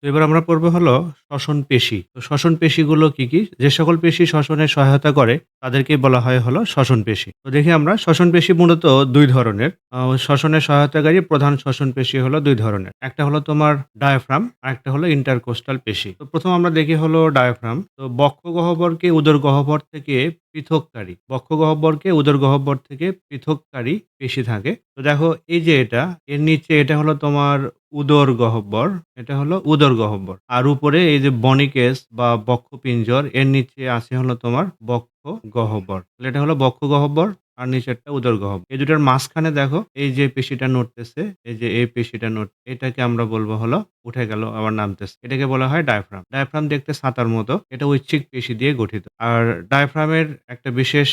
তো এবার আমরা পড়ব হলো শ্বসন পেশি। তো শ্বসন পেশিগুলো কি, কি? যে সকল পেশি শ্বসনে সহায়তা করে তাদেরকেই বলা হয় হলো শ্বসন পেশি। তো দেখি আমরা শ্বসন পেশি মূলত ২ ধরনের। শ্বসনে সহায়তাকারী প্রধান শ্বসন পেশি হলো ২ ধরনের। একটা হলো তোমার ডায়াফ্রাম, আরেকটা হলো ইন্টারকোস্টাল পেশি। তো ১ম আমরা দেখি হলো ডায়াফ্রাম। তো বক্ষ গহ্বরকে উদর গহ্বর থেকে পৃথককারী, বক্ষ গহ্বরকে উদর গহ্বর থেকে পৃথককারী পেশি থাকে। তো দেখো এই যে এটা, এর নিচে এটা হলো তোমার উদর গহ্বর, এটা হলো উদর গহ্বর। আর উপরে এই যে বনিকেস বা বক্ষপিঞ্জর এর নিচে আছে হলো তোমার বক্ষ গহ্বর। তাহলে এটা হলো বক্ষ গহ্বর আর নিচেরটা উদর গহ্বর। এই দুটার মাঝখানে দেখো এই যে পেশিটা নড়তেছে, এই যে এই পেশিটা এটাকে আমরা বলবো হলো উঠে গেল আবার নামতেছে। এটাকে বলা হয় ডায়াফ্রাম। ডায়াফ্রাম দেখতে ছাতার মতো। এটা ঐচ্ছিক পেশি দিয়ে গঠিত। আর ডায়াফ্রামের একটা বিশেষ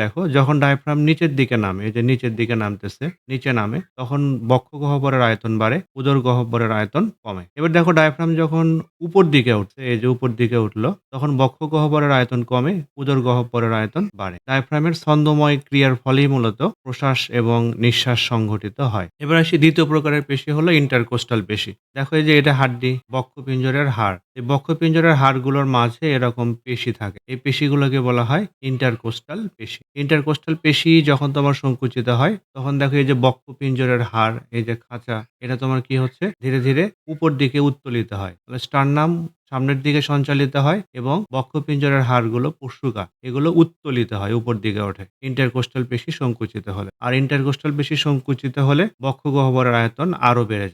দেখো যখন ডায়াফ্রাম নিচের দিকে নামে, এই যে নিচের দিকে নামতেছে, নিচে নামে তখন বক্ষ গহ্বরের আয়তন বাড়ে, উদর গহ্বরের আয়তন কমে। এবার দেখো ডায়াফ্রাম যখন উপর দিকে উঠছে, এই যে উপর দিকে উঠলো, তখন বক্ষ গহ্বরের আয়তন কমে, উদর গহ্বরের আয়তন বাড়ে। ডায়াফ্রামের ছন্দময় ক্রিয়ার ফলেই মূলত প্রশ্বাস এবং নিঃশ্বাস সংঘটিত হয়। এবার আসি দ্বিতীয় প্রকারের পেশি হলো ইন্টারকোস্টাল পেশি। দেখো এই যে এটা হাড্ডি, বক্ষপিঞ্জরের হাড়। এই বক্ষপিঞ্জরের হাড়গুলোর মাঝে এরকম পেশি থাকে। এই পেশিগুলোকে বলা হয় ইন্টারকোস্টাল পেশি। ইন্টারকোস্টাল পেশি যখন তোমার সংকুচিত হয়, তখন দেখো এই যে বক্ষপিঞ্জরের হাড়, এই যে খাঁচা, এটা তোমার কি হচ্ছে? ধীরে, ধীরে উপর দিকে উত্তোলিত হয়। তাহলে স্টার্নাম সামনের দিকে সঞ্চালিত হয় এবং বক্ষপিঞ্জরের হাড়গুলো পশুকা, এগুলো উত্তোলিত হয়, উপর দিকে ওঠে। ইন্টারকোস্টাল পেশি সংকুচিত হলে। আর ইন্টারকোস্টাল পেশি সংকুচিত হলে বক্ষ গহ্বরের আয়তন আরো বেড়ে যায়।